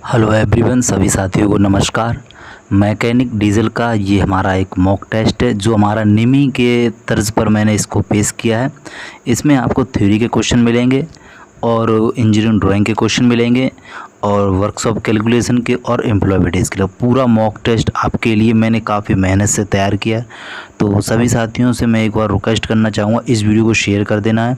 Hello everyone, सभी साथियों को नमस्कार। मैकेनिक डीजल का ये हमारा एक मॉक टेस्ट है जो हमारा निमी के तर्ज पर मैंने इसको पेश किया है। इसमें आपको थ्योरी के क्वेश्चन मिलेंगे और इंजीनियरिंग ड्राइंग के क्वेश्चन मिलेंगे और वर्कशॉप कैलकुलेशन के और एम्प्लॉयबिलिटीज़ के लिए पूरा मॉक टेस्ट आपके लिए मैंने काफ़ी मेहनत से तैयार किया है। तो सभी साथियों से मैं एक बार रिक्वेस्ट करना चाहूँगा, इस वीडियो को शेयर कर देना है।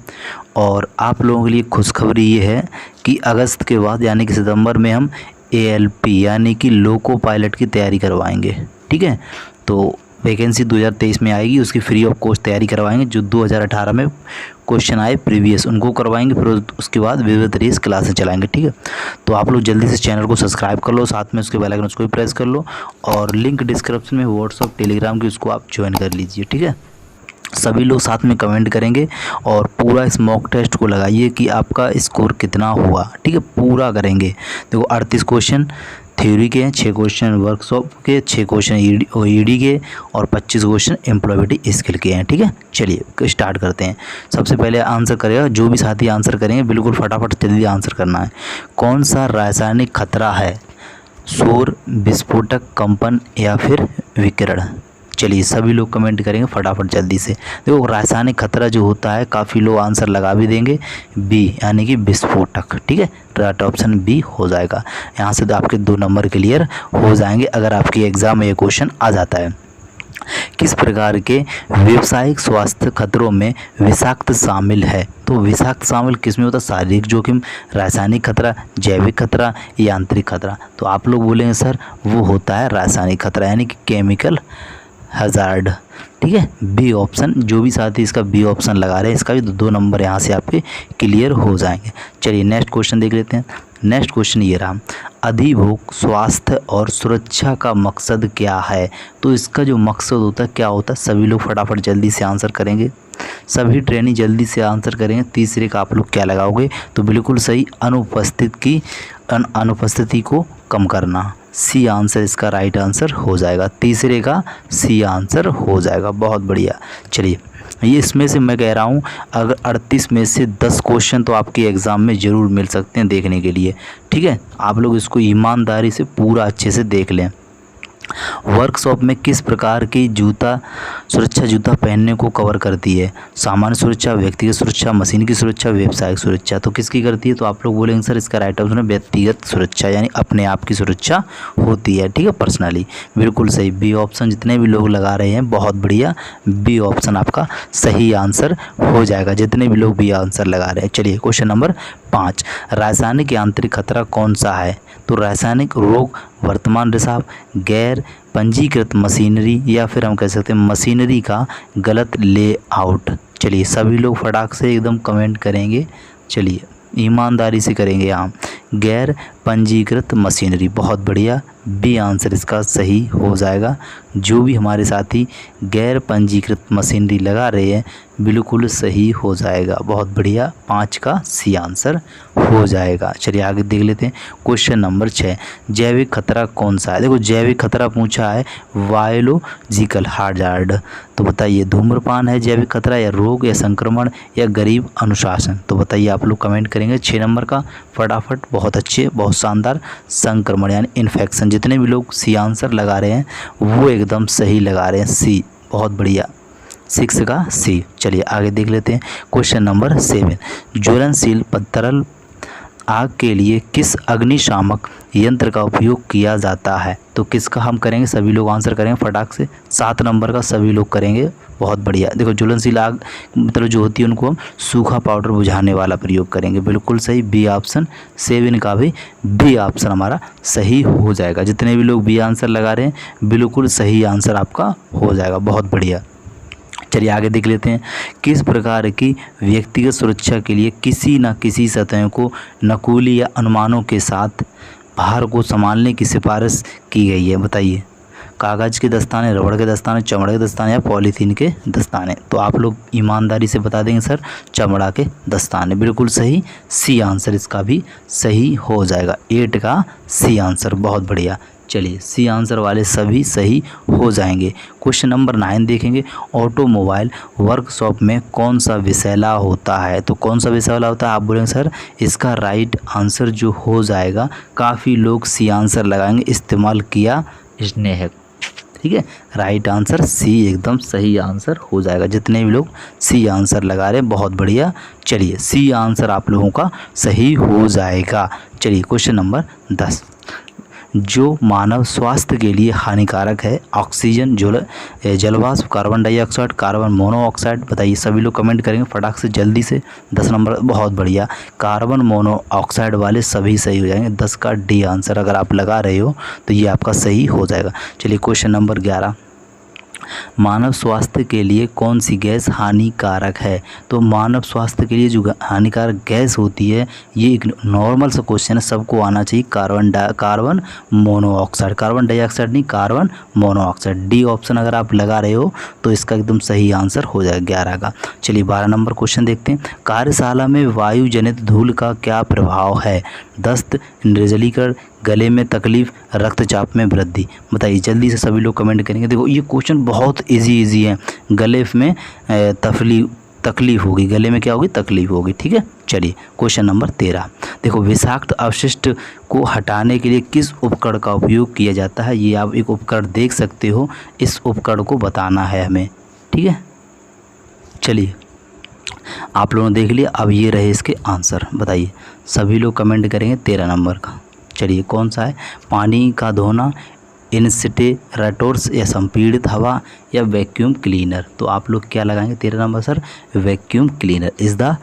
और आप लोगों के लिए खुशखबरी ये है कि अगस्त के बाद यानी कि सितंबर में हम ALP यानी कि लोको पायलट की तैयारी करवाएंगे। ठीक है, तो वैकेंसी 2023 में आएगी, उसकी फ्री ऑफ कॉस्ट तैयारी करवाएंगे। जो 2018 में क्वेश्चन आए प्रीवियस उनको करवाएंगे, फिर उसके बाद विविध रेस क्लासें चलाएंगे। ठीक है, तो आप लोग जल्दी से चैनल को सब्सक्राइब कर लो, साथ में उसके बेल आइकन उसको भी प्रेस कर लो और लिंक डिस्क्रिप्शन में व्हाट्सअप टेलीग्राम की उसको आप ज्वाइन कर लीजिए। ठीक है, सभी लोग साथ में कमेंट करेंगे और पूरा इस मॉक टेस्ट को लगाइए कि आपका स्कोर कितना हुआ। ठीक है, पूरा करेंगे। देखो 38 क्वेश्चन थ्योरी के हैं, 6 क्वेश्चन वर्कशॉप के, 6 क्वेश्चन ED के और 25 क्वेश्चन एम्प्लॉयबिलिटी स्किल के हैं। ठीक है, चलिए स्टार्ट करते हैं। सबसे पहले आंसर करेगा जो भी साथी आंसर करेंगे, बिल्कुल फटाफट जल्दी आंसर करना है। कौन सा रासायनिक खतरा है? शोर, विस्फोटक, कंपन या फिर विकिरण? चलिए सभी लोग कमेंट करेंगे फटाफट जल्दी से। देखो रासायनिक खतरा जो होता है, काफ़ी लोग आंसर लगा भी देंगे बी यानी कि विस्फोटक। ठीक है, राइट ऑप्शन बी हो जाएगा। यहाँ से तो आपके 2 नंबर क्लियर हो जाएंगे अगर आपके एग्जाम में ये क्वेश्चन आ जाता है। किस प्रकार के व्यावसायिक स्वास्थ्य खतरों में विषाक्त शामिल है? तो विषाक्त शामिल किस में होता है? शारीरिक जोखिम, रासायनिक खतरा, जैविक खतरा, यांत्रिक खतरा। तो आप लोग बोलेंगे सर वो होता है रासायनिक खतरा यानी कि केमिकल हजार्ड। ठीक है, बी ऑप्शन। जो भी साथी इसका बी ऑप्शन लगा रहे हैं, इसका भी 2 नंबर यहाँ से आपके क्लियर हो जाएंगे। चलिए नेक्स्ट क्वेश्चन देख लेते हैं। नेक्स्ट क्वेश्चन ये रहा, अधिभोग स्वास्थ्य और सुरक्षा का मकसद क्या है? तो इसका जो मकसद होता है क्या होता है? सभी लोग फटाफट जल्दी से आंसर करेंगे, सभी ट्रेनी जल्दी से आंसर करेंगे। तीसरे का आप लोग क्या लगाओगे? तो बिल्कुल सही, अनुपस्थिति को कम करना। सी आंसर इसका राइट आंसर हो जाएगा। तीसरे का सी आंसर हो जाएगा। बहुत बढ़िया। चलिए ये इसमें से मैं कह रहा हूँ अगर 38 में से 10 क्वेश्चन तो आपके एग्ज़ाम में ज़रूर मिल सकते हैं देखने के लिए। ठीक है, आप लोग इसको ईमानदारी से पूरा अच्छे से देख लें। वर्कशॉप में किस प्रकार की सुरक्षा जूता पहनने को कवर करती है? सामान्य सुरक्षा, व्यक्तिगत सुरक्षा, मशीन की सुरक्षा, व्यावसायिक सुरक्षा। तो किसकी करती है? तो आप लोग बोलेंगे सर इसका राइट ऑप्शन है व्यक्तिगत सुरक्षा यानी अपने आप की सुरक्षा होती है। ठीक है, पर्सनली। बिल्कुल सही, बी ऑप्शन। जितने भी लोग लगा रहे हैं बहुत बढ़िया, बी ऑप्शन आपका सही आंसर हो जाएगा, जितने भी लोग बी आंसर लगा रहे हैं। चलिए क्वेश्चन नंबर 5, रासायनिक यांत्रिक खतरा कौन सा है? तो रासायनिक रोग, वर्तमान रिसाव, गैर पंजीकृत मशीनरी या फिर हम कह सकते हैं मशीनरी का गलत लेआउट। चलिए सभी लोग फटाक से एकदम कमेंट करेंगे, चलिए ईमानदारी से करेंगे। यहाँ गैर पंजीकृत मशीनरी, बहुत बढ़िया, बी आंसर इसका सही हो जाएगा। जो भी हमारे साथी गैर पंजीकृत मशीनरी लगा रहे हैं बिल्कुल सही हो जाएगा। बहुत बढ़िया, 5 का सी आंसर हो जाएगा। चलिए आगे देख लेते हैं। क्वेश्चन नंबर 6, जैविक खतरा कौन सा है? देखो जैविक खतरा पूछा है बायोलॉजिकल हजार्ड। तो बताइए धूम्रपान है जैविक खतरा, या रोग, या संक्रमण, या गरीब अनुशासन? तो बताइए आप लोग कमेंट करेंगे 6 नंबर का फटाफट। बहुत अच्छे, बहुत शानदार, संक्रमण यानी इन्फेक्शन। जितने भी लोग सी आंसर लगा रहे हैं वो एकदम सही लगा रहे हैं, सी। बहुत बढ़िया, 6 का सी। चलिए आगे देख लेते हैं। क्वेश्चन नंबर 7, ज्वलनशील तरल आग के लिए किस अग्निशामक यंत्र का उपयोग किया जाता है? तो किसका हम करेंगे? सभी लोग आंसर करेंगे फटाक से। 7 नंबर का सभी लोग करेंगे। बहुत बढ़िया। देखो ज्वलनशील आग मतलब जो होती है उनको हम सूखा पाउडर बुझाने वाला प्रयोग करेंगे। बिल्कुल सही, बी ऑप्शन। 7 का भी बी ऑप्शन हमारा सही हो जाएगा। जितने भी लोग बी आंसर लगा रहे हैं बिल्कुल सही आंसर आपका हो जाएगा। बहुत बढ़िया। चलिए आगे देख लेते हैं। किस प्रकार की व्यक्तिगत सुरक्षा के लिए किसी न किसी सतह को नकूली या अनुमानों के साथ भार को संभालने की सिफारिश की गई है? बताइए। कागज़ के दस्ताने, रबड़ के दस्ताने, चमड़े के दस्ताने या पॉलीथीन के दस्ताने? तो आप लोग ईमानदारी से बता देंगे सर चमड़ा के दस्ताने। बिल्कुल सही, सी आंसर इसका भी सही हो जाएगा। 8 का सी आंसर। बहुत बढ़िया। चलिए सी आंसर वाले सभी सही हो जाएंगे। क्वेश्चन नंबर 9 देखेंगे, ऑटोमोबाइल वर्कशॉप में कौन सा विषैला होता है? तो कौन सा विषैला होता है आप बोलेंगे सर, इसका राइट आंसर जो हो जाएगा, काफ़ी लोग सी आंसर लगाएंगे, इस्तेमाल किया इसने है। ठीक है, राइट आंसर सी एकदम सही आंसर हो जाएगा। जितने भी लोग सी आंसर लगा रहे हैं बहुत बढ़िया। चलिए सी आंसर आप लोगों का सही हो जाएगा। चलिए क्वेश्चन नंबर 10, जो मानव स्वास्थ्य के लिए हानिकारक है, ऑक्सीजन, जलवाष्प, कार्बन डाइऑक्साइड, कार्बन मोनोऑक्साइड, बताइए। सभी लोग कमेंट करेंगे फटाक से जल्दी से। 10 नंबर बहुत बढ़िया, कार्बन मोनोऑक्साइड वाले सभी सही हो जाएंगे। 10 का डी आंसर अगर आप लगा रहे हो तो ये आपका सही हो जाएगा। चलिए क्वेश्चन नंबर 11, मानव स्वास्थ्य के लिए कौन सी गैस हानिकारक है? तो मानव स्वास्थ्य के लिए जो हानिकारक गैस होती है, ये एक नॉर्मल सा क्वेश्चन है, सबको आना चाहिए। कार्बन मोनोऑक्साइड, कार्बन डाइऑक्साइड नहीं, कार्बन मोनोऑक्साइड। डी ऑप्शन अगर आप लगा रहे हो तो इसका एकदम सही आंसर हो जाएगा 11 का। चलिए 12 नंबर क्वेश्चन देखते हैं, कार्यशाला में वायु जनित धूल का क्या प्रभाव है? दस्त, निर्जलीकरण, गले में तकलीफ, रक्तचाप में वृद्धि। बताइए जल्दी से, सभी लोग कमेंट करेंगे। देखो ये क्वेश्चन बहुत इजी है। गले में तकलीफ होगी, गले में क्या होगी? तकलीफ होगी। ठीक है, चलिए क्वेश्चन नंबर 13, देखो विषाक्त अवशिष्ट को हटाने के लिए किस उपकरण का उपयोग किया जाता है? ये आप एक उपकरण देख सकते हो, इस उपकरण को बताना है हमें। ठीक है, चलिए आप लोगों ने देख लिया, अब ये रहे इसके आंसर। बताइए, सभी लोग कमेंट करेंगे 13 नंबर का। चलिए कौन सा है? पानी का धोना, इंसिनरेटर्स या संपीड़ित हवा, या वैक्यूम क्लीनर। तो आप लोग क्या लगाएंगे 13 number sir? Vacuum cleaner is the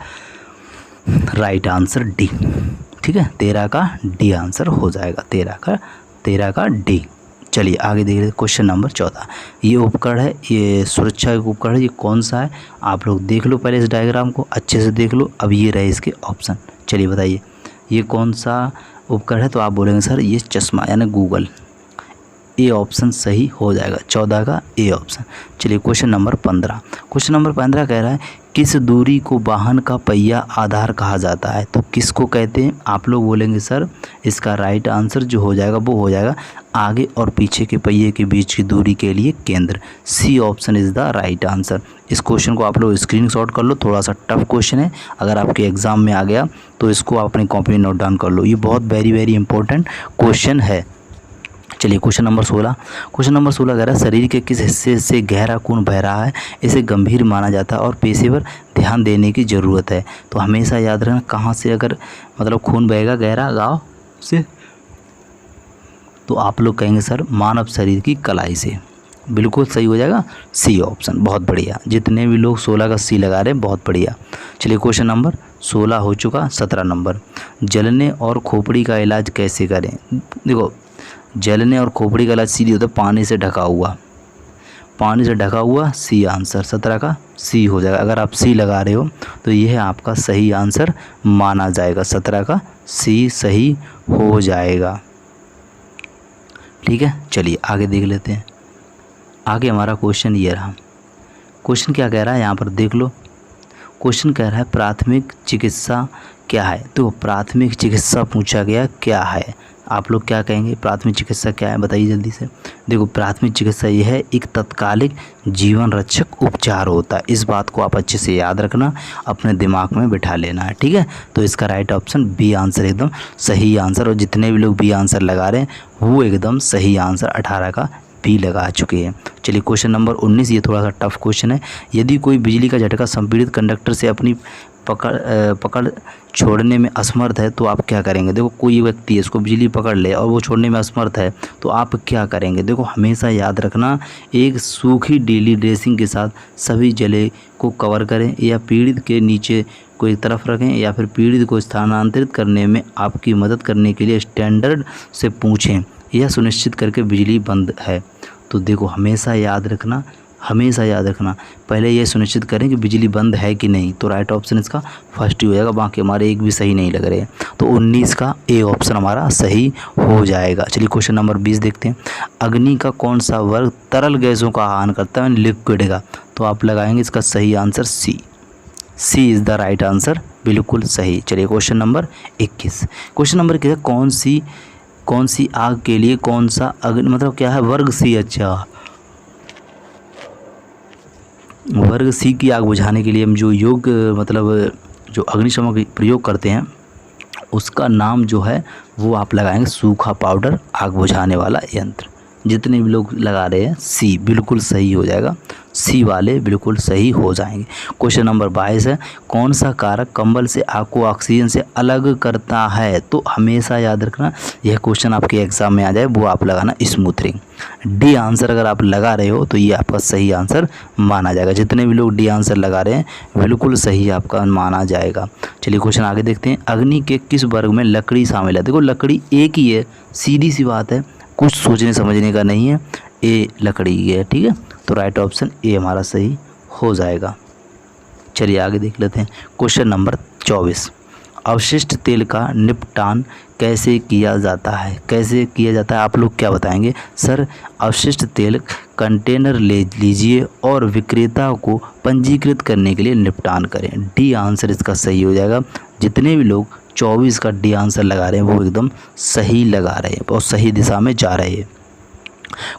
right answer, D. ठीक है, 13 का डी आंसर हो जाएगा। 13 का डी। चलिए आगे देखिए क्वेश्चन नंबर 14, ये उपकरण है, ये सुरक्षा उपकरण है, ये कौन सा है? आप लोग देख लो पहले इस डायग्राम को अच्छे से देख लो। अब ये रहे इसके ऑप्शन। चलिए बताइए ये कौन सा उपकरण है? तो आप बोलेंगे सर ये चश्मा यानी गूगल। ए ऑप्शन सही हो जाएगा, 14 का ए ऑप्शन। चलिए क्वेश्चन नंबर 15, क्वेश्चन नंबर 15 कह रहा है किस दूरी को वाहन का पहिया आधार कहा जाता है? तो किसको कहते हैं? आप लोग बोलेंगे सर इसका राइट आंसर जो हो जाएगा वो हो जाएगा आगे और पीछे के पहिए के बीच की दूरी के लिए केंद्र। C option is the right answer. इस क्वेश्चन को आप लोग स्क्रीनशॉट कर लो, थोड़ा सा टफ क्वेश्चन है, अगर आपके एग्ज़ाम में आ गया तो इसको आप अपनी कॉपी में नोट डाउन कर लो, ये बहुत वेरी इंपॉर्टेंट क्वेश्चन है। चलिए क्वेश्चन नंबर 16, क्वेश्चन नंबर 16 कह रहा है शरीर के किस हिस्से से गहरा खून बह रहा है, इसे गंभीर माना जाता है और पेशेवर ध्यान देने की ज़रूरत है? तो हमेशा याद रखना कहाँ से अगर मतलब खून बहेगा गहरा गाँव से, तो आप लोग कहेंगे सर मानव शरीर की कलाई से। बिल्कुल सही हो जाएगा, सी ऑप्शन। बहुत बढ़िया, जितने भी लोग 16 का सी लगा रहे हैं बहुत बढ़िया। चलिए क्वेश्चन नंबर 16 हो चुका। 17 नंबर, जलने और खोपड़ी का इलाज कैसे करें? देखो जलने और खोपड़ी का इलाज सीधी होता है पानी से ढका हुआ, पानी से ढका हुआ, सी आंसर। 17 का सी हो जाएगा। अगर आप सी लगा रहे हो तो यह आपका सही आंसर माना जाएगा। 17 का सी सही हो जाएगा। ठीक है, चलिए आगे देख लेते हैं। आगे हमारा क्वेश्चन ये रहा। क्वेश्चन क्या कह रहा है यहाँ पर देख लो। क्वेश्चन कह रहा है प्राथमिक चिकित्सा क्या है? तो प्राथमिक चिकित्सा पूछा गया क्या है? आप लोग क्या कहेंगे प्राथमिक चिकित्सा क्या है? बताइए जल्दी से। देखो प्राथमिक चिकित्सा ये है एक तत्कालिक जीवन रक्षक उपचार होता है। इस बात को आप अच्छे से याद रखना, अपने दिमाग में बिठा लेना है। ठीक है, तो इसका राइट ऑप्शन बी आंसर एकदम सही आंसर। और जितने भी लोग बी आंसर लगा रहे हैं वो एकदम सही आंसर 18 का बी लगा चुके हैं। चलिए क्वेश्चन नंबर 19, ये थोड़ा सा टफ क्वेश्चन है। यदि कोई बिजली का झटका संपीड़ित कंडक्टर से अपनी पकड़ छोड़ने में असमर्थ है तो आप क्या करेंगे? देखो कोई व्यक्ति है इसको बिजली पकड़ ले और वो छोड़ने में असमर्थ है तो आप क्या करेंगे? देखो हमेशा याद रखना, एक सूखी डेली ड्रेसिंग के साथ सभी जले को कवर करें, या पीड़ित के नीचे को एक तरफ रखें, या फिर पीड़ित को स्थानांतरित करने में आपकी मदद करने के लिए स्टैंडर्ड से पूछें, यह सुनिश्चित करके बिजली बंद है। तो देखो हमेशा याद रखना, पहले ये सुनिश्चित करें कि बिजली बंद है कि नहीं। तो राइट ऑप्शन इसका फर्स्ट ही हो जाएगा, बाकी हमारे एक भी सही नहीं लग रहे। तो 19 का ए ऑप्शन हमारा सही हो जाएगा। चलिए क्वेश्चन नंबर 20 देखते हैं। अग्नि का कौन सा वर्ग तरल गैसों का आह्वान करता है, लिक्विड का? तो आप लगाएंगे इसका सही answer C is the right answer, बिल्कुल सही। चलिए क्वेश्चन नंबर 21, क्वेश्चन नंबर 21 कौन सी कौन सी आग के लिए कौन सा अग्नि मतलब क्या है, वर्ग सी। अच्छा, वर्ग सी की आग बुझाने के लिए हम जो योग मतलब जो अग्निशमन का प्रयोग करते हैं उसका नाम जो है वो आप लगाएंगे सूखा पाउडर आग बुझाने वाला यंत्र। जितने भी लोग लगा रहे हैं सी बिल्कुल सही हो जाएगा, सी वाले बिल्कुल सही हो जाएंगे। क्वेश्चन नंबर 22 है, कौन सा कारक कंबल से आग को ऑक्सीजन से अलग करता है। तो हमेशा याद रखना यह क्वेश्चन आपके एग्जाम में आ जाए, वो आप लगाना स्मूथरिंग। डी आंसर अगर आप लगा रहे हो तो ये आपका सही आंसर माना जाएगा। जितने भी लोग डी आंसर लगा रहे हैं बिल्कुल सही आपका माना जाएगा। चलिए क्वेश्चन आगे देखते हैं, अग्नि के किस वर्ग में लकड़ी शामिल है। देखो लकड़ी एक ही है, सीधी सी बात है, कुछ सोचने समझने का नहीं है, ए लकड़ी की है, ठीक है। तो राइट ऑप्शन ए हमारा सही हो जाएगा। चलिए आगे देख लेते हैं क्वेश्चन नंबर 24, अवशिष्ट तेल का निपटान कैसे किया जाता है। कैसे किया जाता है आप लोग क्या बताएंगे। सर अवशिष्ट तेल कंटेनर ले लीजिए और विक्रेता को पंजीकृत करने के लिए निपटान करें। डी आंसर इसका सही हो जाएगा। जितने भी लोग 24 का डी आंसर लगा रहे हैं वो एकदम सही लगा रहे हैं और सही दिशा में जा रहे हैं।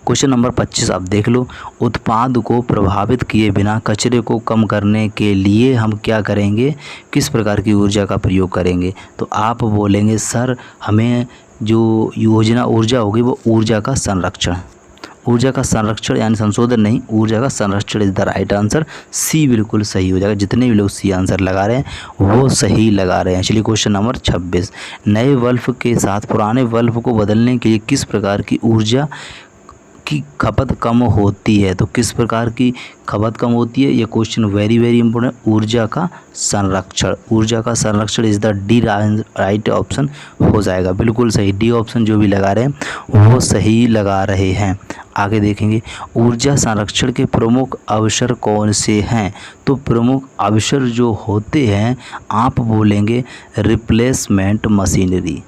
क्वेश्चन नंबर 25 आप देख लो, उत्पाद को प्रभावित किए बिना कचरे को कम करने के लिए हम क्या करेंगे, किस प्रकार की ऊर्जा का प्रयोग करेंगे। तो आप बोलेंगे सर हमें जो ऊर्जा होगी वो ऊर्जा का संरक्षण। ऊर्जा का संरक्षण यानी संशोधन नहीं, ऊर्जा का संरक्षण इज द राइट आंसर। सी बिल्कुल सही हो जाएगा। जितने भी लोग सी आंसर लगा रहे हैं वो सही लगा रहे हैं। चलिए क्वेश्चन नंबर 26, नए बल्ब के साथ पुराने बल्ब को बदलने के लिए किस प्रकार की ऊर्जा की खपत कम होती है। तो किस प्रकार की खपत कम होती है, ये क्वेश्चन वेरी वेरी इंपॉर्टेंट। ऊर्जा का संरक्षण, ऊर्जा का संरक्षण is the D right option हो जाएगा। बिल्कुल सही, डी ऑप्शन जो भी लगा रहे हैं वो सही लगा रहे हैं। आगे देखेंगे, ऊर्जा संरक्षण के प्रमुख अवसर कौन से हैं। तो प्रमुख अवसर जो होते हैं आप बोलेंगे replacement machinery.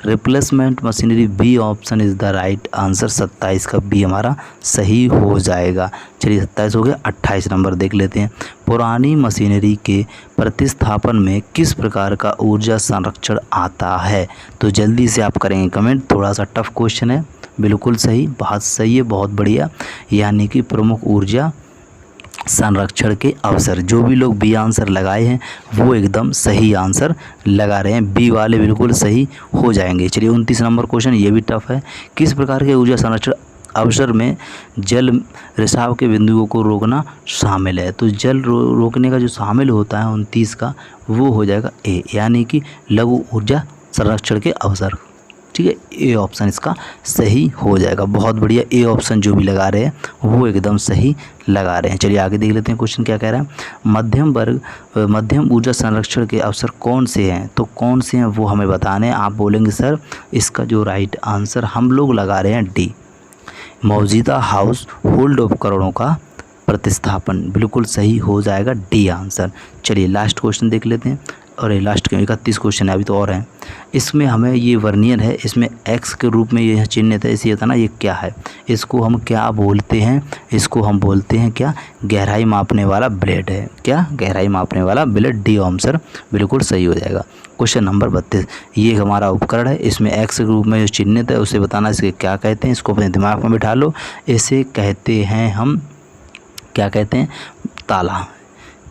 Replacement machinery B option is the right answer. 27 का बी हमारा सही हो जाएगा। चलिए 27 हो गया। 28 नंबर देख लेते हैं, पुरानी मशीनरी के प्रतिस्थापन में किस प्रकार का ऊर्जा संरक्षण आता है। तो जल्दी से आप करेंगे कमेंट, थोड़ा सा टफ क्वेश्चन है। बिल्कुल सही, बहुत सही है, बहुत बढ़िया। यानी कि प्रमुख ऊर्जा संरक्षण के अवसर। जो भी लोग बी आंसर लगाए हैं वो एकदम सही आंसर लगा रहे हैं, बी वाले बिल्कुल सही हो जाएंगे। चलिए 29 नंबर क्वेश्चन, ये भी टफ है, किस प्रकार के ऊर्जा संरक्षण अवसर में जल रिसाव के बिंदुओं को रोकना शामिल है। तो जल रोकने का जो शामिल होता है 29 का वो हो जाएगा ए, यानी कि लघु ऊर्जा संरक्षण के अवसर। ठीक है, ए ऑप्शन इसका सही हो जाएगा। बहुत बढ़िया, ए ऑप्शन जो भी लगा रहे हैं वो एकदम सही लगा रहे हैं। चलिए आगे देख लेते हैं क्वेश्चन क्या कह रहा है, मध्यम ऊर्जा संरक्षण के अवसर कौन से हैं। तो कौन से हैं वो हमें बताने हैं। आप बोलेंगे सर इसका जो राइट आंसर हम लोग लगा रहे हैं डी, मौजूदा हाउस होल्ड उपकरणों का प्रतिस्थापन। बिल्कुल सही हो जाएगा, डी आंसर। चलिए लास्ट क्वेश्चन देख लेते हैं, और ये लास्ट के 31 क्वेश्चन है, अभी तो और हैं। इसमें हमें ये वर्नियर है, इसमें एक्स के रूप में ये चिन्हित है, इसे बताना ये क्या है। इसको हम क्या बोलते हैं, इसको हम बोलते हैं क्या, गहराई मापने वाला ब्लेड है। क्या, गहराई मापने वाला ब्लेड। डी आंसर बिल्कुल सही हो जाएगा। क्वेश्चन नंबर 32, ये हमारा उपकरण है, इसमें एक्स के रूप में जो चिन्हित है उसे बताना इसके क्या कहते हैं। इसको अपने दिमाग में बिठा लो, इसे कहते हैं हम क्या कहते हैं, ताला।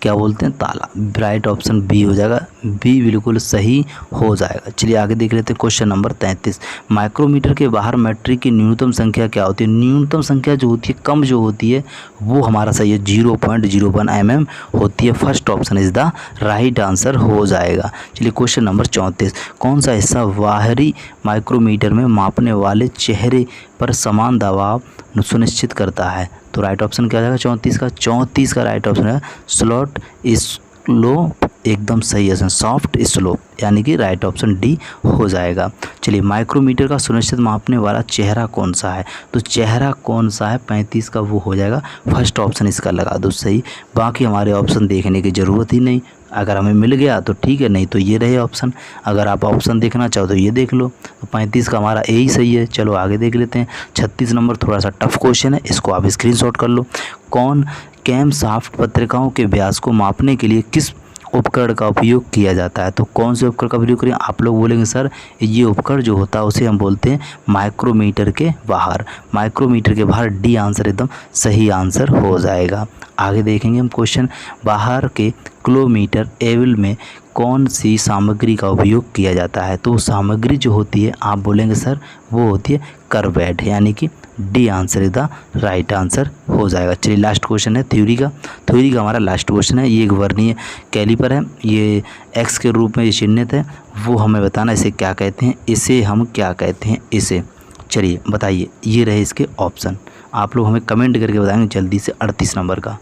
क्या बोलते हैं, ताला। राइट ऑप्शन बी हो जाएगा, बी बिल्कुल सही हो जाएगा। चलिए आगे देख लेते हैं क्वेश्चन नंबर 33, माइक्रोमीटर के बाहर मैट्रिक की न्यूनतम संख्या क्या होती है। न्यूनतम संख्या जो होती है, कम जो होती है वो हमारा सही है 0.01 mm होती है। First option is the right answer हो जाएगा। चलिए क्वेश्चन नंबर 34, कौन सा हिस्सा बाहरी माइक्रोमीटर में मापने वाले चेहरे पर समान दबाव सुनिश्चित करता है। तो राइट ऑप्शन क्या जाएगा 34 का राइट ऑप्शन है स्लॉट स्लोप। एकदम सही है, सॉफ्ट स्लोप, यानी कि राइट ऑप्शन डी हो जाएगा। चलिए माइक्रोमीटर का सुनिश्चित मापने वाला चेहरा कौन सा है। तो चेहरा कौन सा है 35 का वो हो जाएगा फर्स्ट ऑप्शन, इसका लगा दो सही। बाकी हमारे ऑप्शन देखने की ज़रूरत ही नहीं, अगर हमें मिल गया तो ठीक है, नहीं तो ये रहे ऑप्शन। अगर आप ऑप्शन देखना चाहो तो ये देख लो। तो 35 का हमारा ए ही सही है। चलो आगे देख लेते हैं 36 नंबर, थोड़ा सा टफ क्वेश्चन है, इसको आप स्क्रीनशॉट कर लो। कौन कैम शाफ्ट पत्रिकाओं के व्यास को मापने के लिए किस उपकरण का उपयोग किया जाता है। तो कौन से उपकरण का प्रयोग करें? आप लोग बोलेंगे सर ये उपकरण जो होता है उसे हम बोलते हैं माइक्रोमीटर के बाहर। माइक्रोमीटर के बाहर डी आंसर एकदम सही आंसर हो जाएगा। आगे देखेंगे हम क्वेश्चन, बाहर के किलोमीटर एविल में कौन सी सामग्री का उपयोग किया जाता है? तो सामग्री जो होती है आप बोलेंगे सर वो होती है कर्वेट, यानी कि D answer is the right answer हो जाएगा। चलिए लास्ट क्वेश्चन है थ्योरी का। थ्योरी का हमारा लास्ट क्वेश्चन है। ये एक वर्नियर कैलिपर है, ये एक्स के रूप में ये चिन्हित है, वो हमें बताना इसे क्या कहते हैं, इसे हम क्या कहते हैं इसे। चलिए बताइए, ये रहे इसके ऑप्शन, आप लोग हमें कमेंट करके बताएंगे जल्दी से 38 नंबर का।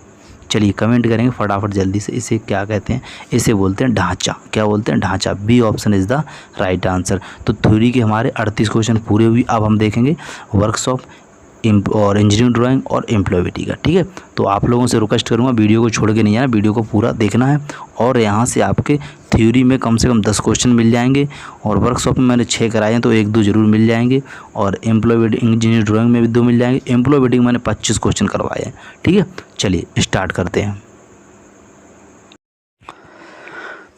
चलिए कमेंट करेंगे फटाफट जल्दी से। इसे क्या कहते हैं? इसे बोलते हैं ढांचा। क्या बोलते हैं? ढांचा। B option is the right answer. तो थ्योरी के हमारे 38 क्वेश्चन पूरे हुए। अब हम देखेंगे वर्कशॉप और इंजीनियरिंग ड्राइंग और एम्प्लॉयबिलिटी का। ठीक है, तो आप लोगों से रिक्वेस्ट करूँगा वीडियो को छोड़ के नहीं जाना, वीडियो को पूरा देखना है। और यहाँ से आपके थ्योरी में कम से कम 10 क्वेश्चन मिल जाएंगे, और वर्कशॉप में मैंने 6 कराए हैं तो 1-2 जरूर मिल जाएंगे, और एम्प्लॉयबिलिटी इंजीनियरिंग ड्राइंग में भी 2 मिल जाएंगे। एम्प्लॉयबिलिटी में मैंने 25 क्वेश्चन करवाए हैं। ठीक है, चलिए स्टार्ट करते हैं।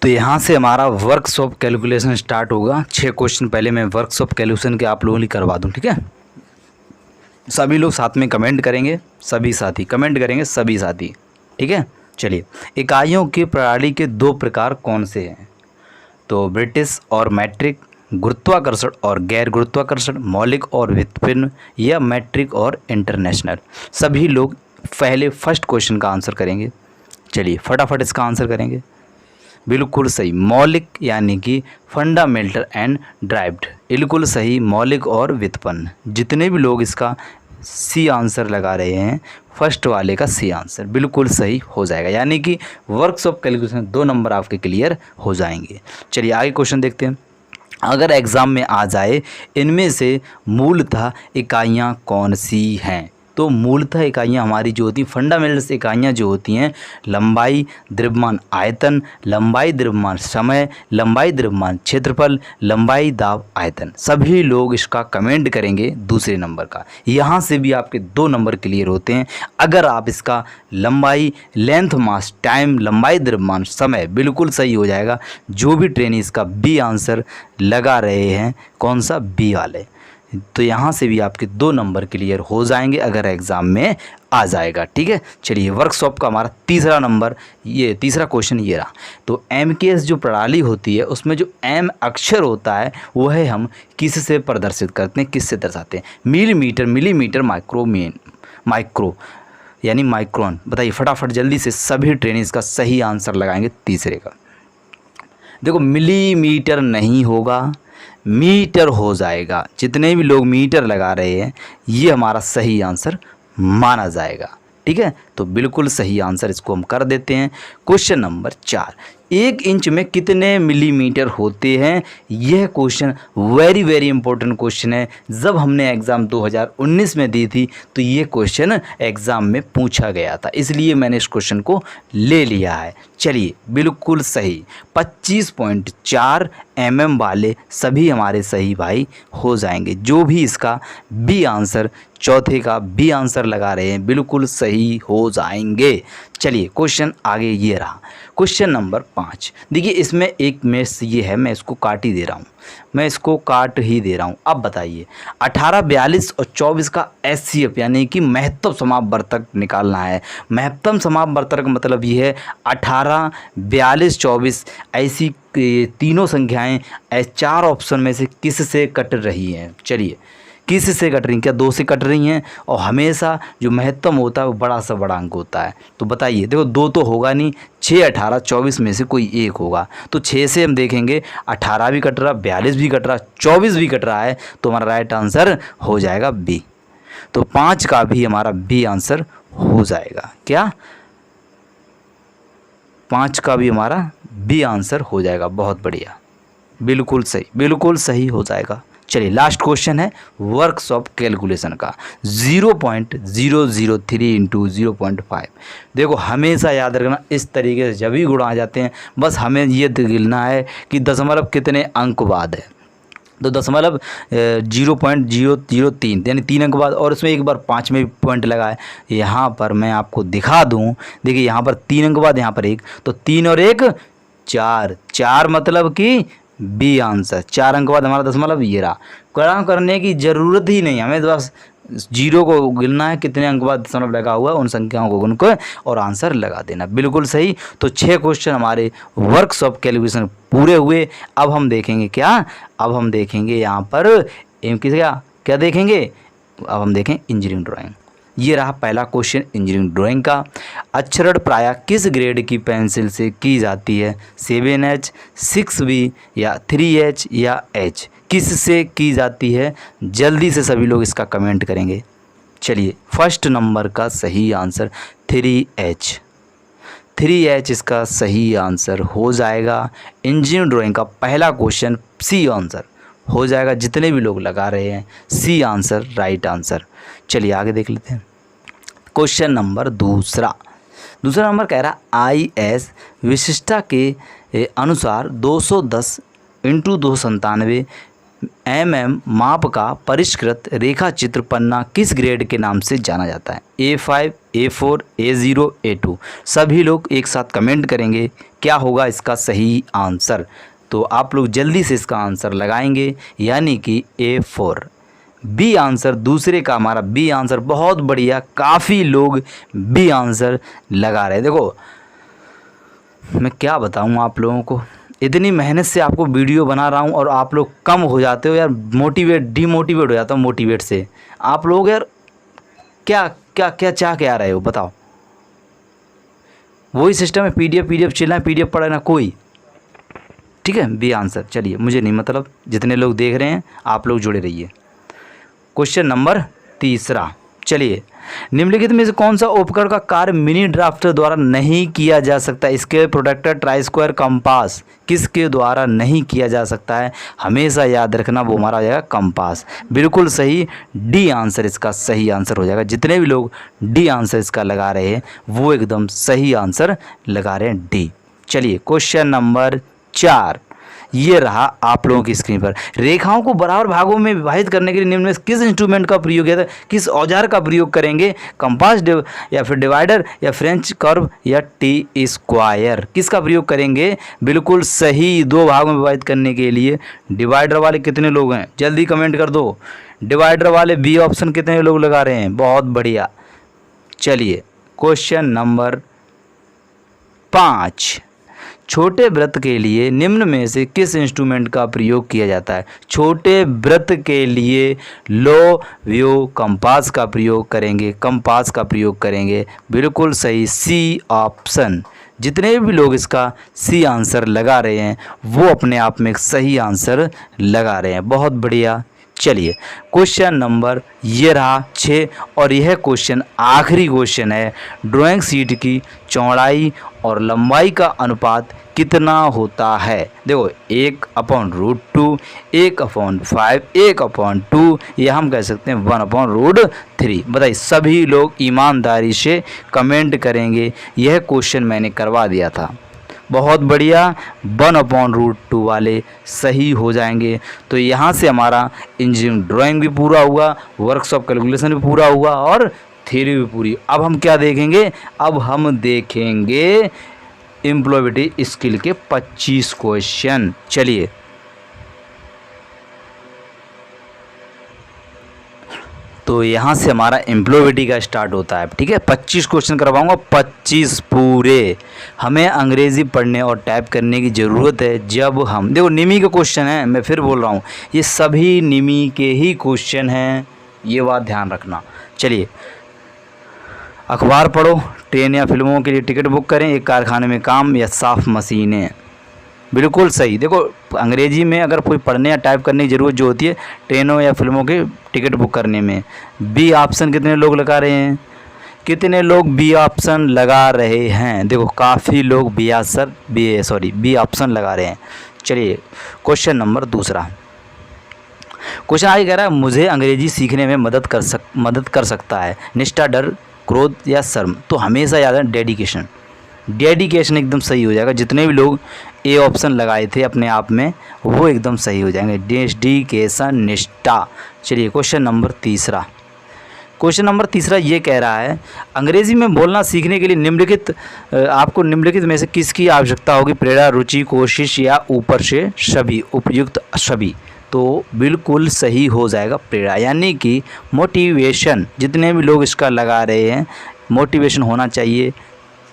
तो यहाँ से हमारा वर्कशॉप कैलकुलेशन स्टार्ट होगा। 6 क्वेश्चन पहले मैं वर्कशॉप कैलकुलेशन के आप लोगों के लिए करवा दूँ। ठीक है, सभी लोग साथ में कमेंट करेंगे, सभी साथी कमेंट करेंगे, सभी साथी। ठीक है, चलिए इकाइयों की प्रणाली के 2 प्रकार कौन से हैं? तो ब्रिटिश और मैट्रिक, गुरुत्वाकर्षण और गैर गुरुत्वाकर्षण, मौलिक और व्युत्पन्न, या मैट्रिक और इंटरनेशनल। सभी लोग पहले फर्स्ट क्वेश्चन का आंसर करेंगे। चलिए फटाफट इसका आंसर करेंगे। बिल्कुल सही, मौलिक यानी कि फंडामेंटल एंड ड्राइव्ड। बिल्कुल सही, मौलिक और व्युत्पन्न। जितने भी लोग इसका सी आंसर लगा रहे हैं, फर्स्ट वाले का सी आंसर बिल्कुल सही हो जाएगा, यानी कि वर्कशॉप कैलकुलेशन 2 नंबर आपके क्लियर हो जाएंगे। चलिए आगे क्वेश्चन देखते हैं। अगर एग्ज़ाम में आ जाए इनमें से मूलतः इकाइयाँ कौन सी हैं? तो मूलतः इकाइयाँ हमारी जो होती हैं, फंडामेंटल्स इकाइयाँ जो होती हैं, लंबाई, द्रव्यमान आयतन, लंबाई द्रव्यमान समय, लंबाई द्रव्यमान क्षेत्रफल, लंबाई दाब आयतन। सभी लोग इसका कमेंट करेंगे दूसरे नंबर का। यहाँ से भी आपके 2 नंबर क्लियर होते हैं अगर आप इसका लंबाई, लेंथ, मास, टाइम, लंबाई द्रव्यमान समय बिल्कुल सही हो जाएगा। जो भी ट्रेनी इसका बी आंसर लगा रहे हैं, कौन सा? बी वाले, तो यहाँ से भी आपके 2 नंबर क्लियर हो जाएंगे अगर एग्ज़ाम में आ जाएगा। ठीक है, चलिए वर्कशॉप का हमारा तीसरा नंबर, ये तीसरा क्वेश्चन ये रहा। तो एमकेएस जो प्रणाली होती है उसमें जो एम अक्षर होता है वह है हम किस से प्रदर्शित करते हैं, किस से दर्शाते हैं? मिलीमीटर, मिलीमीटर, माइक्रो यानी माइक्रोन। बताइए फटाफट जल्दी से, सभी ट्रेनिंग्स का सही आंसर लगाएंगे तीसरे का। देखो मिलीमीटर नहीं होगा, मीटर हो जाएगा। जितने भी लोग मीटर लगा रहे हैं ये हमारा सही आंसर माना जाएगा। ठीक है, तो बिल्कुल सही आंसर इसको हम कर देते हैं। क्वेश्चन नंबर 4, 1 इंच में कितने मिलीमीटर होते हैं? यह question very very important question है। जब हमने एग्ज़ाम 2019 में दी थी तो ये क्वेश्चन एग्ज़ाम में पूछा गया था, इसलिए मैंने इस क्वेश्चन को ले लिया है। चलिए बिल्कुल सही, 25.4 mm वाले सभी हमारे सही भाई हो जाएंगे। जो भी इसका बी आंसर, चौथे का बी आंसर लगा रहे हैं, बिल्कुल सही हो जाएंगे। चलिए क्वेश्चन आगे ये रहा। क्वेश्चन नंबर 5, देखिए इसमें एक मेष ये है, मैं इसको काट ही दे रहा हूँ, मैं इसको काट ही दे रहा हूँ। अब बताइए 18, 42 और 24 का एचसीएफ यानी कि महत्तम समापवर्तक निकालना है। महत्तम समापवर्तक मतलब ये है 18, 42, 24 ऐसी तीनों संख्याएं 4 ऑप्शन में से किस से कट रही हैं? चलिए किस से कट रही हैं? क्या 2 से कट रही हैं? और हमेशा जो महत्तम होता है वो बड़ा सा बड़ा अंक होता है। तो बताइए, देखो 2 तो होगा नहीं, 6, 18, 24 में से कोई एक होगा। तो 6 से हम देखेंगे 18 भी कट रहा, 42 भी कट रहा, 24 भी कट रहा है, तो हमारा राइट आंसर हो जाएगा बी। तो 5 का भी हमारा बी आंसर हो जाएगा। क्या? 5 का भी हमारा बी आंसर हो जाएगा। बहुत बढ़िया, बिल्कुल सही, बिल्कुल सही हो जाएगा। चलिए लास्ट क्वेश्चन है वर्कशॉप कैलकुलेशन का, 0.003 इंटू 0.5। देखो हमेशा याद रखना, इस तरीके से जब भी गुणा आ जाते हैं बस हमें ये गिनना है कि दशमलव कितने अंक बाद है। तो दशमलव 0.003 यानी 3 अंक बाद, और उसमें एक बार 5 में भी पॉइंट लगा है। यहाँ पर मैं आपको दिखा दूँ, देखिए यहाँ पर 3 अंक बाद, यहाँ पर 1, तो 3 और 1 4, 4 मतलब कि बी आंसर। 4 अंक के बाद हमारा दशमलव ये रहा। गुणा करने की ज़रूरत ही नहीं, हमें बस जीरो को गिनना है, कितने अंक बाद दशमलव लगा हुआ है उन संख्याओं को गिन कर और आंसर लगा देना। बिल्कुल सही। तो 6 क्वेश्चन हमारे वर्कशॉप कैलकुलेशन पूरे हुए। अब हम देखेंगे क्या, अब हम देखेंगे यहाँ पर क्या देखेंगे, अब हम देखें इंजीनियरिंग ड्राइंग। ये रहा पहला क्वेश्चन इंजीनियरिंग ड्राइंग का। अक्षरण प्रायः किस ग्रेड की पेंसिल से की जाती है, 7H, 6B या 3H या H, किस से की जाती है? जल्दी से सभी लोग इसका कमेंट करेंगे। चलिए फर्स्ट नंबर का सही आंसर 3H, 3H इसका सही आंसर हो जाएगा। इंजीनियरिंग ड्राइंग का पहला क्वेश्चन सी आंसर हो जाएगा। जितने भी लोग लगा रहे हैं सी आंसर राइट आंसर। चलिए आगे देख लेते हैं। क्वेश्चन नंबर दूसरा नंबर कह रहा IS विशिष्टता के अनुसार 210 × 297 mm माप का परिष्कृत रेखा चित्र पन्ना किस ग्रेड के नाम से जाना जाता है? A5, A4, A0, A2। सभी लोग एक साथ कमेंट करेंगे क्या होगा इसका सही आंसर। तो आप लोग जल्दी से इसका आंसर लगाएंगे, यानी कि A4 बी आंसर दूसरे का हमारा बी आंसर। बहुत बढ़िया, काफ़ी लोग बी आंसर लगा रहे हैं। देखो मैं क्या बताऊं आप लोगों को, इतनी मेहनत से आपको वीडियो बना रहा हूं और आप लोग कम हो जाते हो यार, डिमोटिवेट हो जाता हूं मोटिवेट से। आप लोग यार क्या क्या क्या चाह के आ रहे हो बताओ? वही सिस्टम है, पीडीएफ चलना है, पीडीएफ पढ़ना कोई, ठीक है। B answer. चलिए मुझे नहीं मतलब, जितने लोग देख रहे हैं आप लोग जुड़े रहिए। क्वेश्चन नंबर तीसरा। चलिए निम्नलिखित में से कौन सा उपकरण का कार्य मिनी ड्राफ्टर द्वारा नहीं किया जा सकता? Scale, protractor, try square, compass, किसके द्वारा नहीं किया जा सकता है? हमेशा याद रखना वो हमारा हो जाएगा कंपास। बिल्कुल सही, डी आंसर इसका सही आंसर हो जाएगा। जितने भी लोग डी आंसर इसका लगा रहे हैं वो एकदम सही आंसर लगा रहे हैं, डी। चलिए क्वेश्चन नंबर 4 ये रहा आप लोगों की स्क्रीन पर। रेखाओं को बराबर भागों में विभाजित करने के लिए निम्न में किस इंस्ट्रूमेंट का प्रयोग किया था? किस औजार का प्रयोग करेंगे? कंपास या फिर डिवाइडर या फ्रेंच कर्व या टी स्क्वायर, किसका प्रयोग करेंगे? बिल्कुल सही, 2 भागों में विभाजित करने के लिए। डिवाइडर वाले कितने लोग हैं जल्दी कमेंट कर दो। डिवाइडर वाले बी ऑप्शन कितने लोग लगा रहे हैं? बहुत बढ़िया। चलिए क्वेश्चन नंबर 5 छोटे वृत्त के लिए निम्न में से किस इंस्ट्रूमेंट का प्रयोग किया जाता है? छोटे वृत्त के लिए लो व्यू कंपास का प्रयोग करेंगे, कंपास का प्रयोग करेंगे। बिल्कुल सही, सी ऑप्शन। जितने भी लोग इसका सी आंसर लगा रहे हैं वो अपने आप में एक सही आंसर लगा रहे हैं, बहुत बढ़िया। चलिए क्वेश्चन नंबर ये रहा 6 और यह क्वेश्चन आखिरी क्वेश्चन है। ड्राइंग शीट की चौड़ाई और लंबाई का अनुपात कितना होता है? देखो 1/√2, 1/5, 1/2 या हम कह सकते हैं 1/√3। बताइए सभी लोग ईमानदारी से कमेंट करेंगे। यह क्वेश्चन मैंने करवा दिया था, बहुत बढ़िया। 1/√2 वाले सही हो जाएंगे। तो यहाँ से हमारा इंजीनियरिंग ड्राइंग भी पूरा हुआ, वर्कशॉप कैलकुलेशन भी पूरा हुआ और थ्योरी भी पूरी। अब हम क्या देखेंगे? अब हम देखेंगे एम्प्लॉयबिलिटी स्किल के 25 क्वेश्चन। चलिए तो यहाँ से हमारा एम्प्लॉयबिलिटी का स्टार्ट होता है, ठीक है। 25 क्वेश्चन करवाऊंगा, 25 पूरे। हमें अंग्रेज़ी पढ़ने और टाइप करने की ज़रूरत है। जब हम देखो निमी के क्वेश्चन हैं, मैं फिर बोल रहा हूँ ये सभी निमी के ही क्वेश्चन हैं, ये बात ध्यान रखना। चलिए अखबार पढ़ो, ट्रेन या फिल्मों के लिए टिकट बुक करें, एक कारखाने में काम या साफ मशीनें। बिल्कुल सही। देखो अंग्रेजी में अगर कोई पढ़ने या टाइप करने की ज़रूरत जो होती है ट्रेनों या फिल्मों के टिकट बुक करने में। बी ऑप्शन कितने लोग लगा रहे हैं? कितने लोग बी ऑप्शन लगा रहे हैं? देखो काफ़ी लोग बी ऑप्शन लगा रहे हैं। चलिए क्वेश्चन नंबर दूसरा। क्वेश्चन आगे कह रहा है मुझे अंग्रेजी सीखने में मदद कर सकता है निष्ठा, डर, क्रोध या शर्म? तो हमेशा याद है डेडिकेशन। डेडिकेशन एकदम सही हो जाएगा। जितने भी लोग ए ऑप्शन लगाए थे अपने आप में वो एकदम सही हो जाएंगे, डेडिकेशन, निष्ठा। चलिए क्वेश्चन नंबर तीसरा। क्वेश्चन नंबर तीसरा ये कह रहा है, अंग्रेजी में बोलना सीखने के लिए निम्नलिखित आपको निम्नलिखित में से किसकी आवश्यकता होगी? प्रेरणा, रुचि, कोशिश या ऊपर से सभी, उपयुक्त सभी। तो बिल्कुल सही हो जाएगा प्रेरणा, यानी कि मोटिवेशन। जितने भी लोग इसका लगा रहे हैं मोटिवेशन होना चाहिए,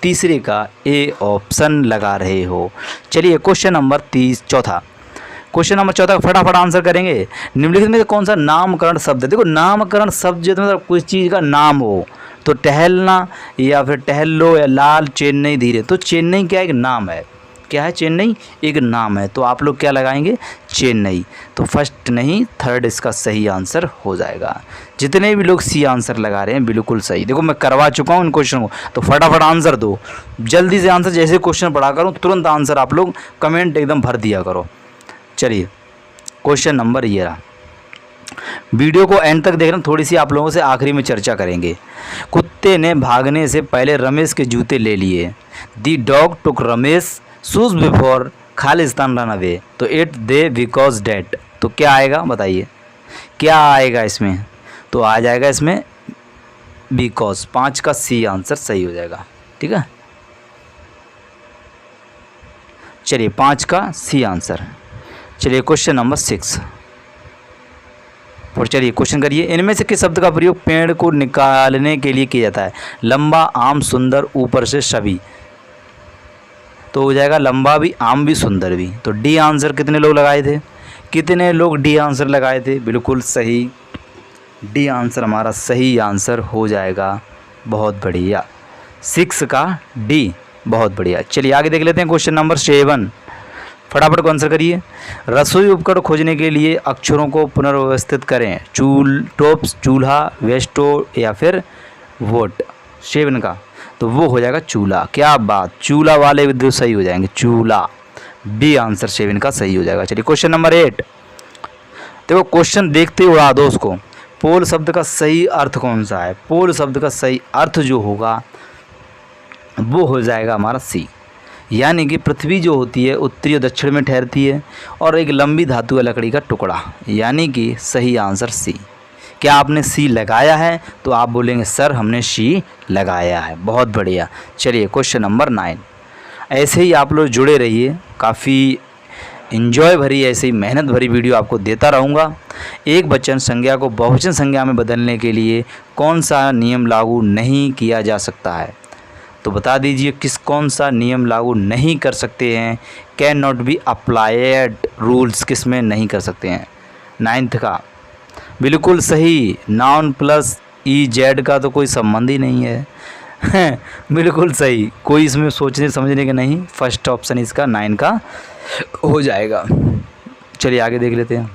तीसरे का ए ऑप्शन लगा रहे हो। चलिए क्वेश्चन नंबर चौथा, क्वेश्चन नंबर चौथा फटाफट आंसर करेंगे। निम्नलिखित में से कौन सा नामकरण शब्द है? देखो नामकरण शब्द जो मतलब कोई चीज़ का नाम हो, तो टहलना या फिर टहल लो या लाल चेन्नई धीरे, तो चेन्नई क्या एक नाम है? क्या है? चेन्नई एक नाम है, तो आप लोग क्या लगाएंगे? चेन्नई। तो फर्स्ट नहीं थर्ड इसका सही आंसर हो जाएगा। जितने भी लोग सी आंसर लगा रहे हैं बिल्कुल सही। देखो मैं करवा चुका हूँ इन क्वेश्चन को, तो फटाफट आंसर दो, जल्दी से आंसर। जैसे क्वेश्चन पढ़ा करूँ तुरंत आंसर आप लोग कमेंट एकदम भर दिया करो। चलिए क्वेश्चन नंबर ये रहा, वीडियो को एंड तक देखना, थोड़ी सी आप लोगों से आखिरी में चर्चा करेंगे। कुत्ते ने भागने से पहले रमेश के जूते ले लिए। The dog took Ramesh shoes before Khalistan run away, तो इट दे बिकॉज डेट। तो क्या आएगा बताइए, क्या आएगा इसमें? तो आ जाएगा इसमें बिकॉज। 5 का सी आंसर सही हो जाएगा। ठीक है, चलिए 5 का सी आंसर। चलिए क्वेश्चन नंबर 6 और चलिए क्वेश्चन करिए, इनमें से किस शब्द का प्रयोग पेड़ को निकालने के लिए किया जाता है? लंबा, आम, सुंदर, ऊपर से सभी। तो हो जाएगा लंबा भी, आम भी, सुंदर भी। तो डी आंसर कितने लोग लगाए थे? कितने लोग डी आंसर लगाए थे? बिल्कुल सही, डी आंसर हमारा सही आंसर हो जाएगा। बहुत बढ़िया, 6 का डी, बहुत बढ़िया। चलिए आगे देख लेते हैं क्वेश्चन नंबर 7, फटाफट को आंसर करिए। रसोई उपकरण खोजने के लिए अक्षरों को पुनर्व्यवस्थित करें। टॉप्स, चूल्हा, वेस्टो या फिर वोट। 7 का तो वो हो जाएगा चूल्हा। क्या बात, चूल्हा वाले विद्युत सही हो जाएंगे, चूल्हा। बी आंसर 7 का सही हो जाएगा। चलिए क्वेश्चन नंबर 8, देखो क्वेश्चन देखते उड़ा दो उसको। पोल शब्द का सही अर्थ कौन सा है? पोल शब्द का सही अर्थ जो होगा वो हो जाएगा हमारा सी, यानी कि पृथ्वी जो होती है उत्तरी और दक्षिण में ठहरती है और एक लंबी धातु या लकड़ी का टुकड़ा, यानी कि सही आंसर सी। क्या आपने सी लगाया है? तो आप बोलेंगे सर हमने सी लगाया है। बहुत बढ़िया। चलिए क्वेश्चन नंबर 9, ऐसे ही आप लोग जुड़े रहिए, काफ़ी इन्जॉय भरी ऐसे ही मेहनत भरी वीडियो आपको देता रहूँगा। एक वचन संज्ञा को बहुवचन संज्ञा में बदलने के लिए कौन सा नियम लागू नहीं किया जा सकता है? तो बता दीजिए कौन सा नियम लागू नहीं कर सकते हैं? Can not be applied rules किस में नहीं कर सकते हैं? 9th का बिल्कुल सही, नाउन प्लस ई जेड का तो कोई संबंध ही नहीं है। बिल्कुल सही, कोई इसमें सोचने समझने का नहीं। फर्स्ट ऑप्शन इसका 9 का हो जाएगा। चलिए आगे देख लेते हैं।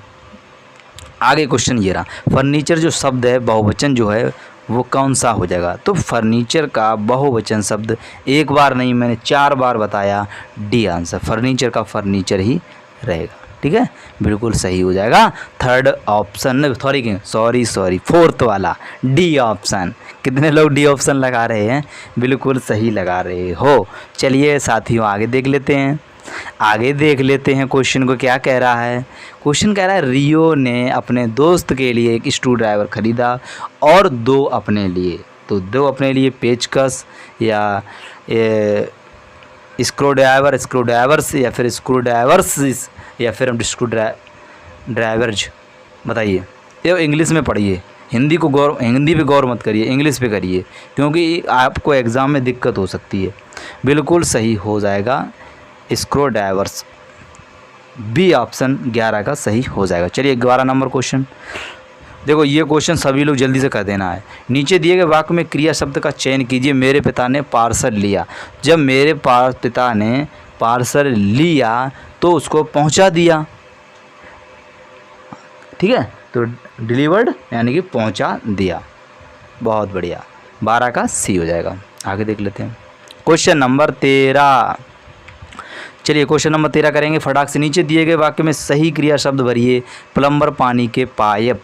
आगे क्वेश्चन ये रहा, फर्नीचर जो शब्द है बहुवचन जो है वो कौन सा हो जाएगा? तो फर्नीचर का बहुवचन शब्द एक बार नहीं मैंने 4 बार बताया, डी आंसर। फर्नीचर का फर्नीचर ही रहेगा। ठीक है, बिल्कुल सही हो जाएगा। थर्ड ऑप्शन सॉरी 4th वाला डी ऑप्शन। कितने लोग डी ऑप्शन लगा रहे हैं? बिल्कुल सही लगा रहे हो। चलिए साथियों आगे देख लेते हैं। आगे देख लेते हैं क्वेश्चन को क्या कह रहा है। क्वेश्चन कह रहा है रियो ने अपने दोस्त के लिए एक स्क्रू ड्राइवर खरीदा और 2 अपने लिए। तो 2 अपने लिए पेचकस या स्क्रू ड्राइवर्स या फिर स्क्रू ड्राइवर्स या फिर हम स्क्रू ड्राइवर्स बताइए। ये इंग्लिश में पढ़िए, हिंदी पे गौर मत करिए, इंग्लिश पे करिए, क्योंकि आपको एग्ज़ाम में दिक्कत हो सकती है। बिल्कुल सही हो जाएगा स्क्रू ड्राइवर्स, बी ऑप्शन 11 का सही हो जाएगा। चलिए 11 नंबर क्वेश्चन, देखो ये क्वेश्चन सभी लोग जल्दी से कर देना है। नीचे दिए गए वाक्य में क्रिया शब्द का चयन कीजिए। मेरे पिता ने पार्सल लिया। जब मेरे पिता ने पार्सल लिया तो उसको पहुंचा दिया। ठीक है, तो डिलीवर्ड यानी कि पहुंचा दिया। बहुत बढ़िया, 12 का सी हो जाएगा। आगे देख लेते हैं क्वेश्चन नंबर 13। चलिए क्वेश्चन नंबर 13 करेंगे फटाक से। नीचे दिए गए वाक्य में सही क्रिया शब्द भरिए। प्लम्बर पानी के पाइप,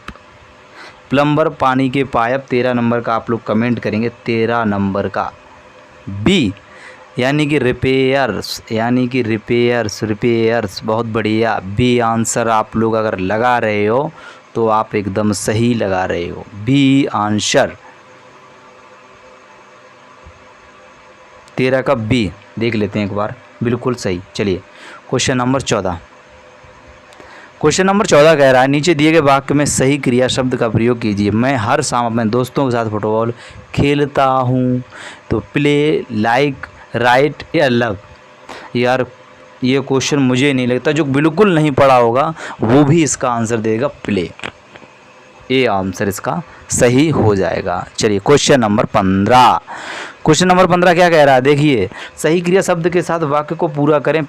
प्लम्बर पानी के पाइप 13 नंबर का आप लोग कमेंट करेंगे। 13 नंबर का बी यानी कि रिपेयर्स, रिपेयर्स। बहुत बढ़िया, बी आंसर आप लोग अगर लगा रहे हो तो आप एकदम सही लगा रहे हो, बी आंसर। 13 का बी देख लेते हैं एक बार, बिल्कुल सही। चलिए क्वेश्चन नंबर 14। क्वेश्चन नंबर 14 कह रहा है नीचे दिए गए वाक्य में सही क्रिया शब्द का प्रयोग कीजिए। मैं हर शाम अपने दोस्तों के साथ फुटबॉल खेलता हूँ। तो प्ले, लाइक, राइट या लव। यार ये क्वेश्चन मुझे नहीं लगता जो बिल्कुल नहीं पढ़ा होगा वो भी इसका आंसर देगा प्ले। ए आंसर इसका सही हो जाएगा। चलिए क्वेश्चन नंबर 15। क्वेश्चन नंबर 15 क्या कह रहा है देखिए, सही क्रिया शब्द के साथ वाक्य को पूरा करें।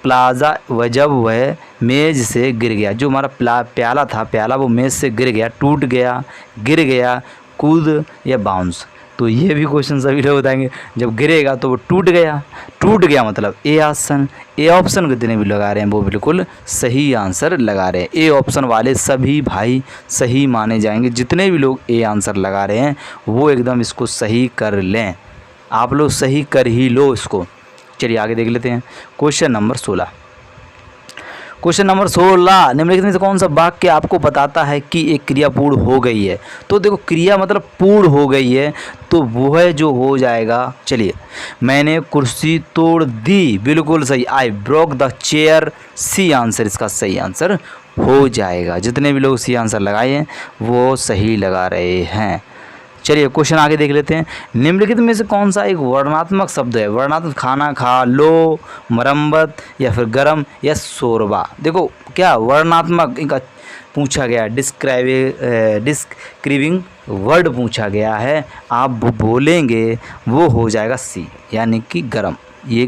प्लाजा जब वह मेज़ से गिर गया। जो हमारा प्याला था, प्याला वो मेज़ से गिर गया, टूट गया, गिर गया, कूद या बाउंस। तो ये भी क्वेश्चन सभी लोग बताएंगे जब गिरेगा तो वो टूट गया। टूट गया मतलब ए ऑप्शन। ए ऑप्शन जितने भी लगा रहे हैं वो बिल्कुल सही आंसर लगा रहे हैं। ए ऑप्शन वाले सभी भाई सही माने जाएंगे। जितने भी लोग ए आंसर लगा रहे हैं वो एकदम इसको सही कर लें। आप लोग सही कर ही लो इसको। चलिए आगे देख लेते हैं क्वेश्चन नंबर 16। क्वेश्चन नंबर 16, निम्नलिखित में से कौन सा वाक्य आपको बताता है कि एक क्रिया पूर्ण हो गई है। तो देखो क्रिया मतलब पूर्ण हो गई है तो वह जो हो जाएगा, चलिए मैंने कुर्सी तोड़ दी, बिल्कुल सही। I broke the chair, C answer इसका सही आंसर हो जाएगा। जितने भी लोग सी आंसर लगाए हैं वो सही लगा रहे हैं। चलिए क्वेश्चन आगे देख लेते हैं। निम्नलिखित में से कौन सा एक वर्णनात्मक शब्द है। वर्णनात्मक खाना, खा लो, मरम्मत या फिर गरम या शोरबा। देखो क्या वर्णनात्मक इनका पूछा गया, डिस्क्राइबिंग वर्ड पूछा गया है। आप बोलेंगे वो हो जाएगा सी, यानी कि गरम। ये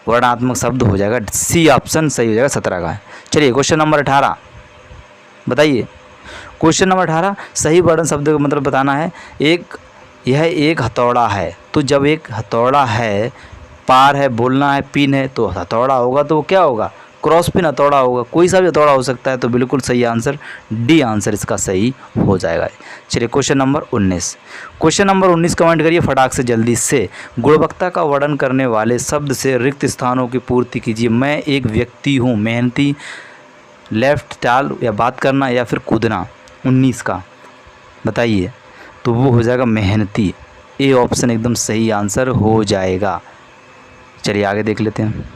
वर्णनात्मक शब्द हो जाएगा, सी ऑप्शन सही हो जाएगा 17 का। चलिए क्वेश्चन नंबर 18 बताइए। क्वेश्चन नंबर 18, सही वर्ण शब्द का मतलब बताना है। यह एक हथौड़ा है। तो जब एक हथौड़ा है, पार है, बोलना है, पिन है, तो हथौड़ा होगा तो वो क्या होगा, क्रॉस पिन हथौड़ा होगा। कोई सा भी हथौड़ा हो सकता है। तो बिल्कुल सही आंसर डी आंसर इसका सही हो जाएगा। चलिए question number 19। Question number 19 comment करिए फटाक से जल्दी से। गुणवत्ता का वर्णन करने वाले शब्द से रिक्त स्थानों की पूर्ति कीजिए। मैं एक व्यक्ति हूँ। मेहनती, लेफ्ट चाल या बात करना या फिर कूदना। 19 का बताइए। तो वो हो जाएगा मेहनती। ए ऑप्शन एकदम सही आंसर हो जाएगा। चलिए आगे देख लेते हैं।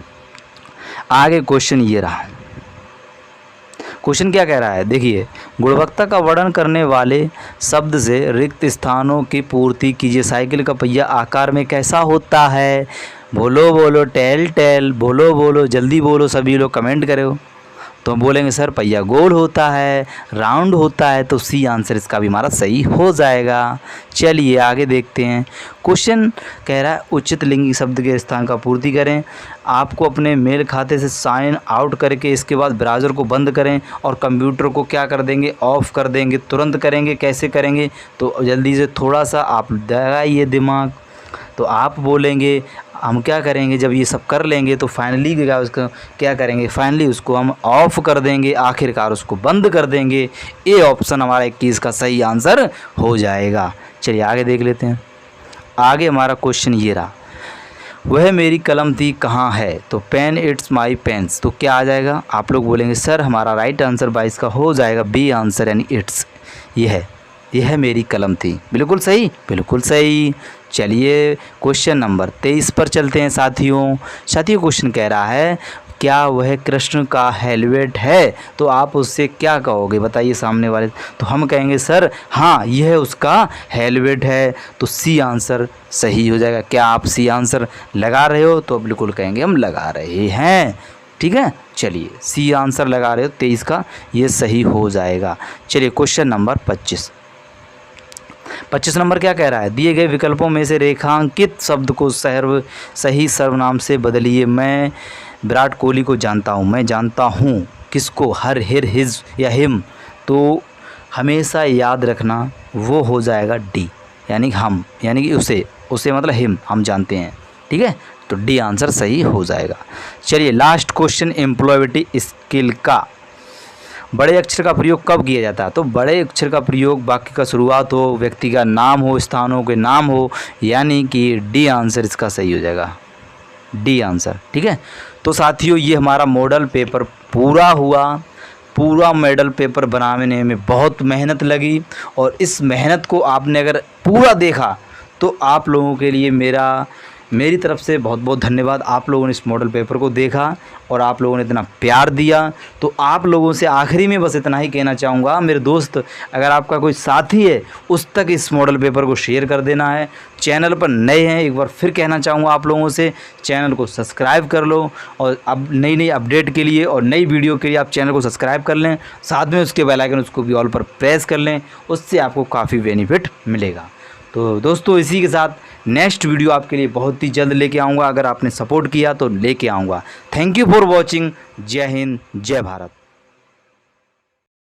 आगे क्वेश्चन ये रहा। क्वेश्चन क्या कह रहा है देखिए, गुणवत्ता का वर्णन करने वाले शब्द से रिक्त स्थानों की पूर्ति कीजिए। साइकिल का पहिया आकार में कैसा होता है। बोलो बोलो, टेल टेल, बोलो बोलो, जल्दी बोलो, सभी लोग कमेंट करो। तो हम बोलेंगे सर पहिया गोल होता है, राउंड होता है। तो सी आंसर इसका भी हमारा सही हो जाएगा। चलिए आगे देखते हैं। क्वेश्चन कह रहा है उचित लिंगी शब्द के स्थान का पूर्ति करें। आपको अपने मेल खाते से साइन आउट करके इसके बाद ब्राउज़र को बंद करें और कंप्यूटर को क्या कर देंगे, ऑफ कर देंगे। तुरंत करेंगे, कैसे करेंगे तो जल्दी से थोड़ा सा आप लगाइए दिमाग। तो आप बोलेंगे हम क्या करेंगे, जब ये सब कर लेंगे तो फाइनली क्या करेंगे, फाइनली उसको हम ऑफ़ कर देंगे, आखिरकार उसको बंद कर देंगे। ए ऑप्शन हमारा 21 का सही आंसर हो जाएगा। चलिए आगे देख लेते हैं। आगे हमारा क्वेश्चन ये रहा, वह मेरी कलम थी कहाँ है। तो पेन इट्स माई पेन्स। तो क्या आ जाएगा, आप लोग बोलेंगे सर हमारा राइट आंसर 22 का हो जाएगा, बी आंसर यानी इट्स। यह मेरी कलम थी। बिल्कुल सही, बिल्कुल सही। चलिए क्वेश्चन नंबर 23 पर चलते हैं साथियों। क्वेश्चन कह रहा है क्या वह कृष्ण का हेलमेट है। तो आप उससे क्या कहोगे बताइए सामने वाले। तो हम कहेंगे सर हाँ यह उसका हेलमेट है। तो सी आंसर सही हो जाएगा। क्या आप सी आंसर लगा रहे हो। तो बिल्कुल कहेंगे हम लगा रहे हैं। ठीक है, चलिए सी आंसर लगा रहे हो 23 का, ये सही हो जाएगा। चलिए क्वेश्चन नंबर 25 नंबर क्या कह रहा है, दिए गए विकल्पों में से रेखांकित शब्द को सही सर्वनाम से बदलिए। मैं विराट कोहली को जानता हूँ। मैं जानता हूँ किसको, हर, हिर, हिज या हिम। तो हमेशा याद रखना वो हो जाएगा डी, यानी हम, यानी कि उसे मतलब हिम, हम जानते हैं। ठीक है, तो डी आंसर सही हो जाएगा। चलिए लास्ट क्वेश्चन, एम्प्लॉयबिलिटी स्किल का बड़े अक्षर का प्रयोग कब किया जाता है। तो बड़े अक्षर का प्रयोग वाक्य का शुरुआत हो, व्यक्ति का नाम हो, स्थानों के नाम हो, यानी कि डी आंसर इसका सही हो जाएगा, डी आंसर। ठीक है, तो साथियों ये हमारा मॉडल पेपर पूरा हुआ। पूरा मॉडल पेपर बनाने में बहुत मेहनत लगी और इस मेहनत को आपने अगर पूरा देखा तो आप लोगों के लिए मेरी तरफ से बहुत बहुत धन्यवाद। आप लोगों ने इस मॉडल पेपर को देखा और आप लोगों ने इतना प्यार दिया। तो आप लोगों से आखिरी में बस इतना ही कहना चाहूँगा, मेरे दोस्त अगर आपका कोई साथी है उस तक इस मॉडल पेपर को शेयर कर देना है। चैनल पर नए हैं, एक बार फिर कहना चाहूँगा आप लोगों से चैनल को सब्सक्राइब कर लो और अब नई अपडेट के लिए और नई वीडियो के लिए आप चैनल को सब्सक्राइब कर लें, साथ में उसके बेल आइकन उसको भी ऑल पर प्रेस कर लें, उससे आपको काफ़ी बेनिफिट मिलेगा। तो दोस्तों इसी के साथ नेक्स्ट वीडियो आपके लिए बहुत ही जल्द लेके आऊँगा। अगर आपने सपोर्ट किया तो लेके आऊँगा। Thank you for watching. जय हिंद, जय भारत।